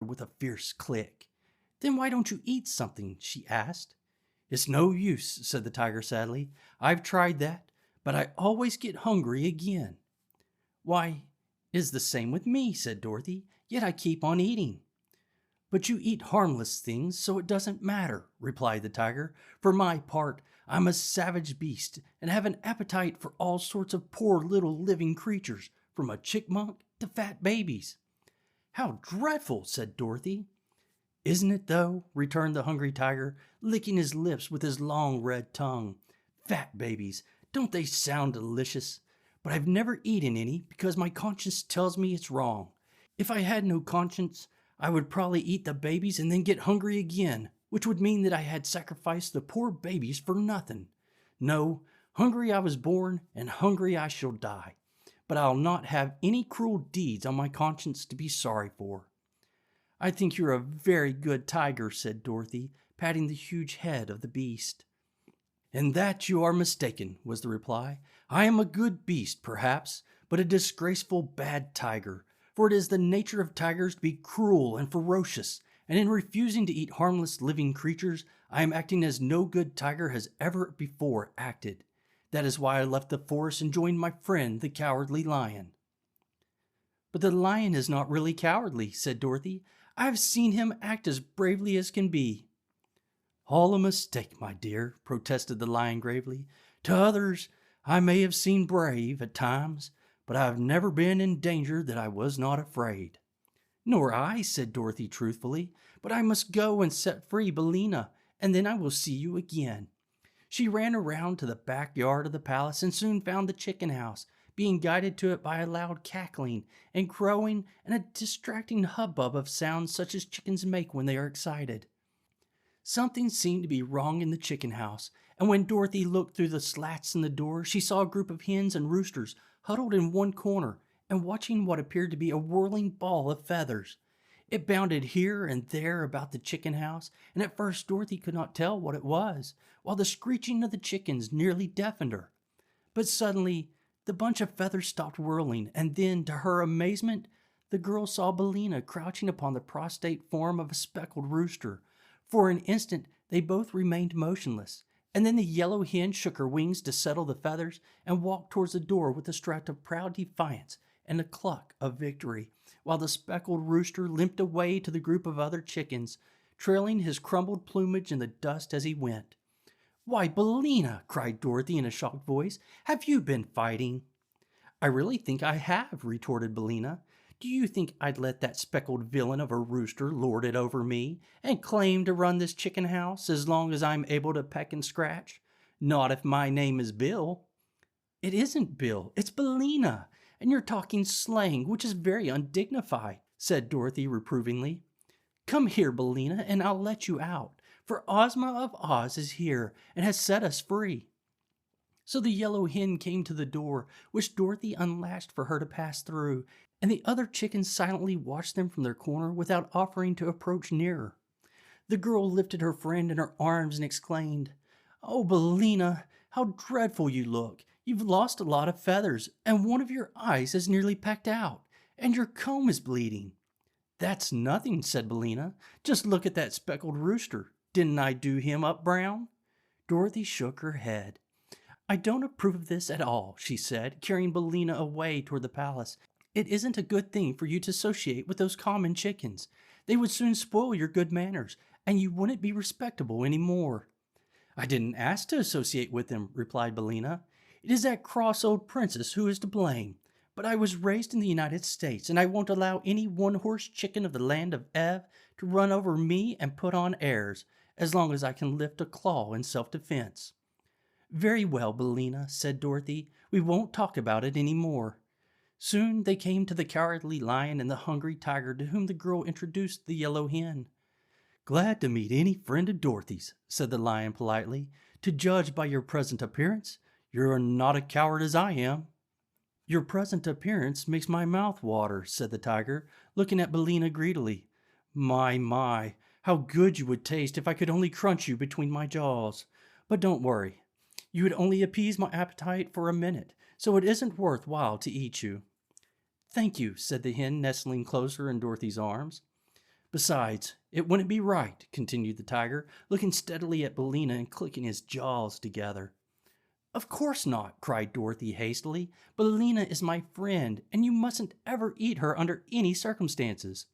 with a fierce click. Then why don't you eat something? She asked. It's no use, said the tiger sadly. I've tried that, but I always get hungry again. Why, it is the same with me, said Dorothy, yet I keep on eating. But you eat harmless things, so it doesn't matter, replied the tiger. For my part, I'm a savage beast and have an appetite for all sorts of poor little living creatures, from a chickmunk to fat babies. How dreadful, said Dorothy. Isn't it, though? Returned the hungry tiger, licking his lips with his long red tongue. Fat babies, don't they sound delicious? But I've never eaten any because my conscience tells me it's wrong. If I had no conscience, I would probably eat the babies and then get hungry again, which would mean that I had sacrificed the poor babies for nothing. No, hungry I was born, and hungry I shall die. But I'll not have any cruel deeds on my conscience to be sorry for. I think you're a very good tiger, said Dorothy, patting the huge head of the beast. In that you are mistaken, was the reply. I am a good beast, perhaps, but a disgraceful bad tiger, for it is the nature of tigers to be cruel and ferocious, and in refusing to eat harmless living creatures, I am acting as no good tiger has ever before acted. That is why I left the forest and joined my friend, the cowardly lion. But the lion is not really cowardly, said Dorothy. I have seen him act as bravely as can be. All a mistake, my dear, protested the lion gravely. To others, I may have seemed brave at times, but I have never been in danger that I was not afraid. Nor I, said Dorothy truthfully, but I must go and set free Billina, and then I will see you again. She ran around to the backyard of the palace and soon found the chicken house, being guided to it by a loud cackling and crowing and a distracting hubbub of sounds such as chickens make when they are excited. Something seemed to be wrong in the chicken house, and when Dorothy looked through the slats in the door, she saw a group of hens and roosters huddled in one corner and watching what appeared to be a whirling ball of feathers. It bounded here and there about the chicken house, and at first Dorothy could not tell what it was, while the screeching of the chickens nearly deafened her. But suddenly, the bunch of feathers stopped whirling, and then, to her amazement, the girl saw Billina crouching upon the prostrate form of a speckled rooster. For an instant, they both remained motionless, and then the yellow hen shook her wings to settle the feathers and walked towards the door with a strut of proud defiance and a cluck of victory, while the speckled rooster limped away to the group of other chickens, trailing his crumbled plumage in the dust as he went. Why, Billina, cried Dorothy in a shocked voice, have you been fighting? I really think I have, retorted Billina. Do you think I'd let that speckled villain of a rooster lord it over me and claim to run this chicken house as long as I'm able to peck and scratch? Not if my name is Bill. It isn't Bill, it's Billina, and you're talking slang, which is very undignified, said Dorothy reprovingly. Come here, Billina, and I'll let you out, for Ozma of Oz is here and has set us free. So the yellow hen came to the door, which Dorothy unlatched for her to pass through, and the other chickens silently watched them from their corner without offering to approach nearer. The girl lifted her friend in her arms and exclaimed, Oh, Billina, how dreadful you look! You've lost a lot of feathers, and one of your eyes is nearly pecked out, and your comb is bleeding. That's nothing, said Billina. Just look at that speckled rooster. Didn't I do him up brown? Dorothy shook her head. I don't approve of this at all, she said, carrying Billina away toward the palace. It isn't a good thing for you to associate with those common chickens. They would soon spoil your good manners, and you wouldn't be respectable any more. I didn't ask to associate with them, replied Billina. It is that cross old princess who is to blame. But I was raised in the United States, and I won't allow any one-horse chicken of the land of Ev to run over me and put on airs, as long as I can lift a claw in self-defense. Very well, Billina, said Dorothy. We won't talk about it any more. Soon they came to the cowardly lion and the hungry tiger, to whom the girl introduced the yellow hen. Glad to meet any friend of Dorothy's, said the lion politely. To judge by your present appearance, you're not a coward as I am. Your present appearance makes my mouth water, said the tiger, looking at Billina greedily. My, how good you would taste if I could only crunch you between my jaws. But don't worry. You would only appease my appetite for a minute, so it isn't worth while to eat you. Thank you, said the hen, nestling closer in Dorothy's arms. Besides, it wouldn't be right, continued the tiger, looking steadily at Billina and clicking his jaws together. Of course not, cried Dorothy hastily. Billina is my friend, and you mustn't ever eat her under any circumstances.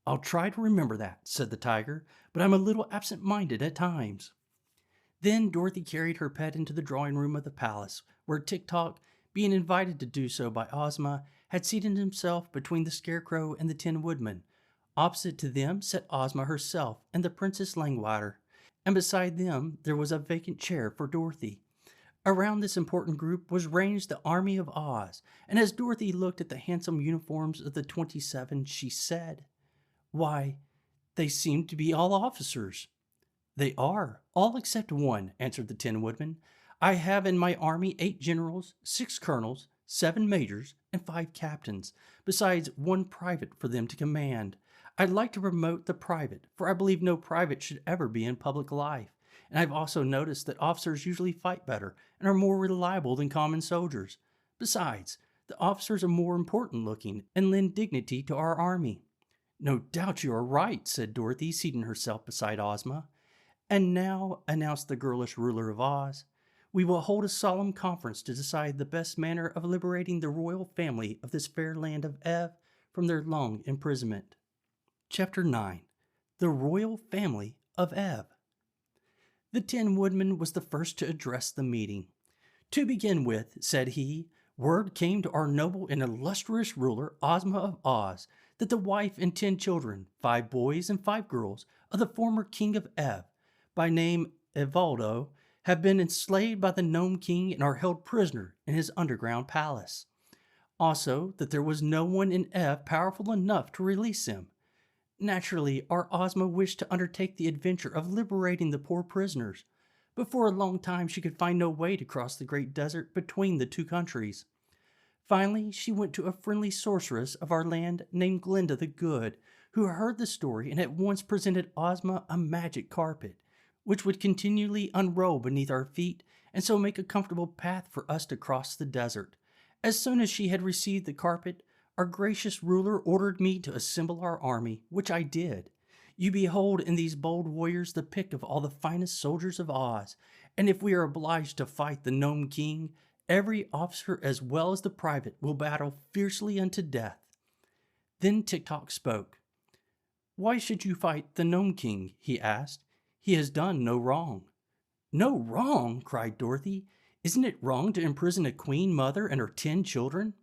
I'll try to remember that, said the tiger, but I'm a little absent-minded at times. Then Dorothy carried her pet into the drawing room of the palace, where Tik-Tok, being invited to do so by Ozma, had seated himself between the Scarecrow and the Tin Woodman. Opposite to them sat Ozma herself and the Princess Langwidder, and beside them there was a vacant chair for Dorothy. Around this important group was ranged the army of Oz, and as Dorothy looked at the handsome uniforms of the 27, she said, "Why, they seem to be all officers." "They are, all except one," answered the Tin Woodman. "I have in my army 8 generals, 6 colonels, 7 majors, and 5 captains, besides 1 private for them to command. I'd like to promote the private, for I believe no private should ever be in public life. And I've also noticed that officers usually fight better and are more reliable than common soldiers. Besides, the officers are more important looking and lend dignity to our army." "No doubt you are right," said Dorothy, seating herself beside Ozma. "And now," announced the girlish ruler of Oz, "we will hold a solemn conference to decide the best manner of liberating the royal family of this fair land of Ev from their long imprisonment." Chapter 9. The Royal Family of Ev. The Tin Woodman was the first to address the meeting. "To begin with," said he, "word came to our noble and illustrious ruler, Ozma of Oz, that the wife and 10 children, 5 boys and 5 girls, of the former King of Ev, by name Evaldo, have been enslaved by the Nome King and are held prisoner in his underground palace. Also, that there was no one in Ev powerful enough to release them. Naturally, our Ozma wished to undertake the adventure of liberating the poor prisoners, but for a long time she could find no way to cross the great desert between the 2 countries. Finally, she went to a friendly sorceress of our land named Glinda the Good, who heard the story and at once presented Ozma a magic carpet, which would continually unroll beneath our feet and so make a comfortable path for us to cross the desert. As soon as she had received the carpet, our gracious ruler ordered me to assemble our army, which I did. You behold in these bold warriors the pick of all the finest soldiers of Oz, and if we are obliged to fight the Nome King, every officer as well as the private will battle fiercely unto death." Then Tik-Tok spoke. "Why should you fight the Nome King?" he asked. "He has done no wrong." "No wrong!" cried Dorothy. "Isn't it wrong to imprison a queen mother and her 10 children?"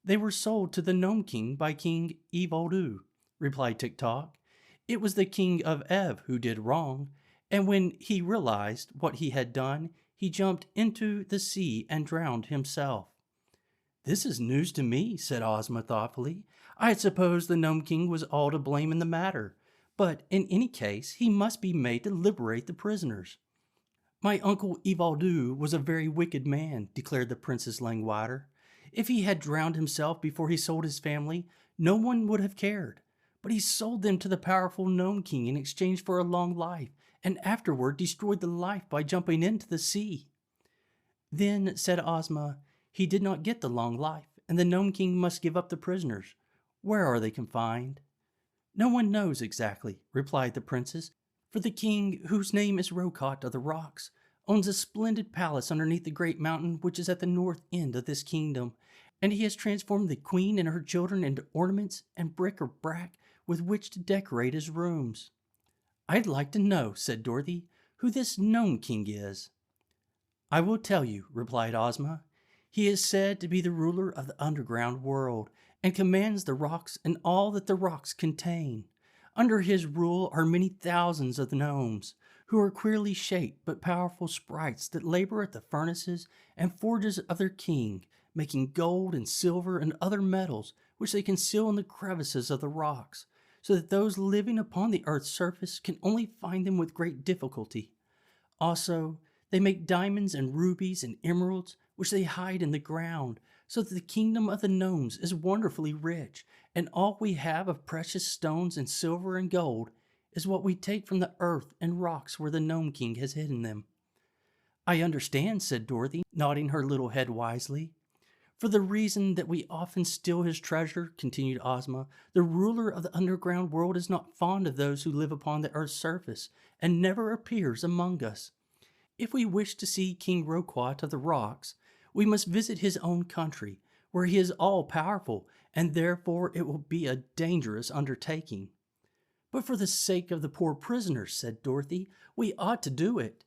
"They were sold to the Nome King by King Evaldo," replied Tik-Tok. "It was the King of Ev who did wrong, and when he realized what he had done, he jumped into the sea and drowned himself." "This is news to me," said Ozma thoughtfully. "I had supposed the Nome King was all to blame in the matter, but in any case he must be made to liberate the prisoners." "My uncle Evaldo was a very wicked man," declared the Princess Langwidder. "If he had drowned himself before he sold his family, no one would have cared. But he sold them to the powerful Nome King in exchange for a long life, and afterward destroyed the life by jumping into the sea." "Then," said Ozma, "he did not get the long life, and the Nome King must give up the prisoners. Where are they confined?" "No one knows exactly," replied the princess, "for the king, whose name is Rocotte of the Rocks, owns a splendid palace underneath the great mountain which is at the north end of this kingdom, and he has transformed the queen and her children into ornaments and bric-a-brac with which to decorate his rooms." "I'd like to know," said Dorothy, "who this Nome King is." "I will tell you," replied Ozma. "He is said to be the ruler of the underground world, and commands the rocks and all that the rocks contain. Under his rule are many thousands of gnomes, who are queerly shaped but powerful sprites that labor at the furnaces and forges of their king, making gold and silver and other metals which they conceal in the crevices of the rocks, so that those living upon the earth's surface can only find them with great difficulty. Also, they make diamonds and rubies and emeralds, which they hide in the ground, so that the kingdom of the gnomes is wonderfully rich, and all we have of precious stones and silver and gold is what we take from the earth and rocks where the Nome King has hidden them." "I understand," said Dorothy, nodding her little head wisely. For the reason that we often steal his treasure, continued Ozma, the ruler of the underground world is not fond of those who live upon the earth's surface, and never appears among us. If we wish to see King Roquat of the Rocks, we must visit his own country, where he is all-powerful, and therefore it will be a dangerous undertaking. But for the sake of the poor prisoners, said Dorothy, we ought to do it.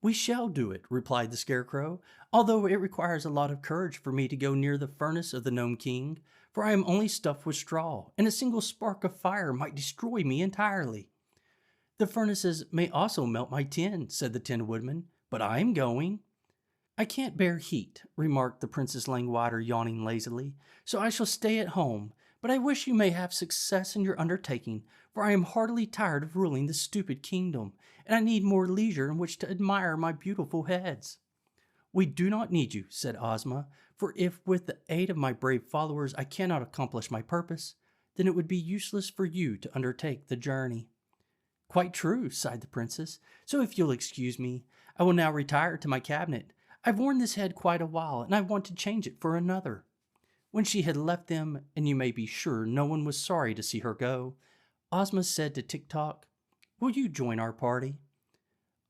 We shall do it, replied the Scarecrow, although it requires a lot of courage for me to go near the furnace of the Nome King, for I am only stuffed with straw, and a single spark of fire might destroy me entirely. The furnaces may also melt my tin, said the Tin Woodman, but I am going. I can't bear heat, remarked the Princess Langwater, yawning lazily, so I shall stay at home, but I wish you may have success in your undertaking, for I am heartily tired of ruling this stupid kingdom, and I need more leisure in which to admire my beautiful heads. We do not need you, said Ozma, for if with the aid of my brave followers I cannot accomplish my purpose, then it would be useless for you to undertake the journey. Quite true, sighed the princess, so if you'll excuse me, I will now retire to my cabinet. I've worn this head quite a while, and I want to change it for another. When she had left them, and you may be sure no one was sorry to see her go, Ozma said to Tik-Tok, will you join our party?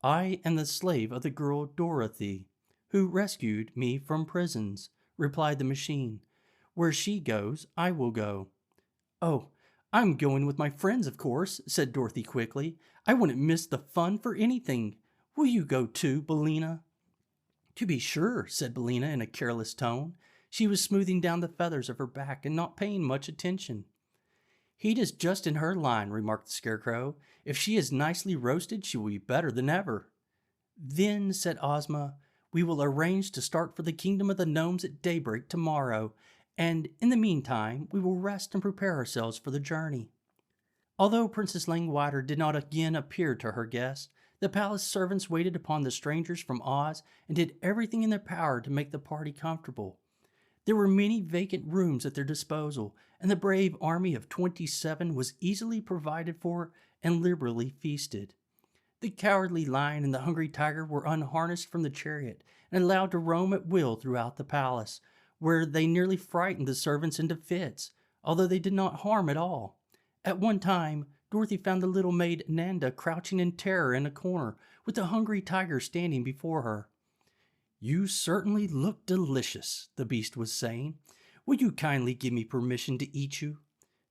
I am the slave of the girl Dorothy, who rescued me from prisons, replied the machine. Where she goes, I will go. Oh, I'm going with my friends, of course, said Dorothy quickly. I wouldn't miss the fun for anything. Will you go too, Billina? To be sure, said Billina in a careless tone. She was smoothing down the feathers of her back and not paying much attention. Heat is just in her line, remarked the Scarecrow. If she is nicely roasted, she will be better than ever. Then, said Ozma, we will arrange to start for the kingdom of the gnomes at daybreak tomorrow, and in the meantime we will rest and prepare ourselves for the journey. Although Princess Langwater did not again appear to her guests, the palace servants waited upon the strangers from Oz and did everything in their power to make the party comfortable. There were many vacant rooms at their disposal, and the brave army of 27 was easily provided for and liberally feasted. The Cowardly Lion and the Hungry Tiger were unharnessed from the chariot and allowed to roam at will throughout the palace, where they nearly frightened the servants into fits, although they did not harm at all. At one time, Dorothy found the little maid Nanda crouching in terror in a corner, with the Hungry Tiger standing before her. You certainly look delicious, the beast was saying. Will you kindly give me permission to eat you?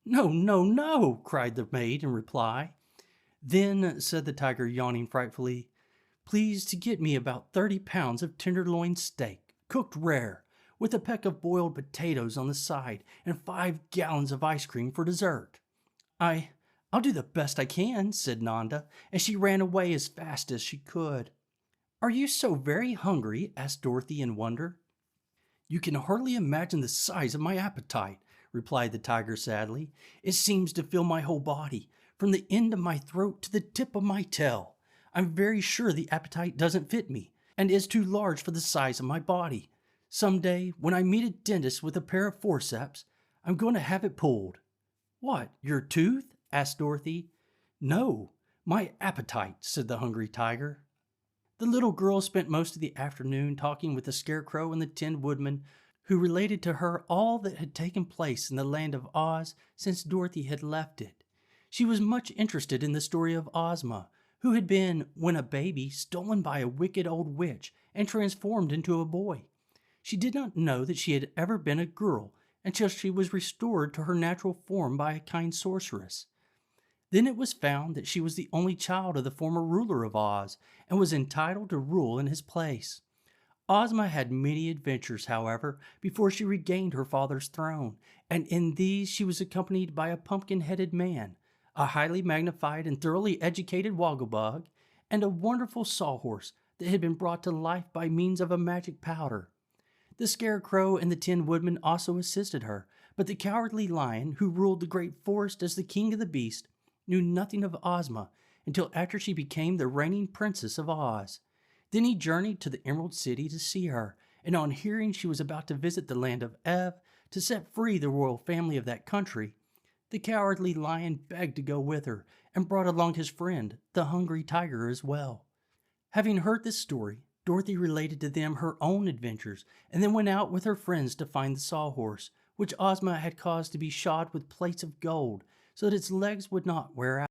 No, no, no, cried the maid in reply. Then, said the tiger, yawning frightfully, please to get me about 30 pounds of tenderloin steak, cooked rare, with a peck of boiled potatoes on the side and 5 gallons of ice cream for dessert. I'll do the best I can, said Nanda, and she ran away as fast as she could. Are you so very hungry? Asked Dorothy in wonder. You can hardly imagine the size of my appetite, replied the tiger sadly. It seems to fill my whole body, from the end of my throat to the tip of my tail. I'm very sure the appetite doesn't fit me, and is too large for the size of my body. Some day, when I meet a dentist with a pair of forceps, I'm going to have it pulled. What, your tooth? Asked Dorothy. No, my appetite, said the Hungry Tiger. The little girl spent most of the afternoon talking with the Scarecrow and the Tin Woodman, who related to her all that had taken place in the land of Oz since Dorothy had left it. She was much interested in the story of Ozma, who had been, when a baby, stolen by a wicked old witch and transformed into a boy. She did not know that she had ever been a girl until she was restored to her natural form by a kind sorceress. Then it was found that she was the only child of the former ruler of Oz and was entitled to rule in his place. Ozma had many adventures, however, before she regained her father's throne, and in these she was accompanied by a pumpkin-headed man, a highly magnified and thoroughly educated wogglebug, and a wonderful sawhorse that had been brought to life by means of a magic powder. The Scarecrow and the Tin Woodman also assisted her, but the Cowardly Lion, who ruled the great forest as the king of the beasts, knew nothing of Ozma until after she became the reigning princess of Oz. Then he journeyed to the Emerald City to see her, and on hearing she was about to visit the land of Ev to set free the royal family of that country, the Cowardly Lion begged to go with her and brought along his friend, the Hungry Tiger, as well. Having heard this story, Dorothy related to them her own adventures and then went out with her friends to find the sawhorse, which Ozma had caused to be shod with plates of gold so that its legs would not wear out.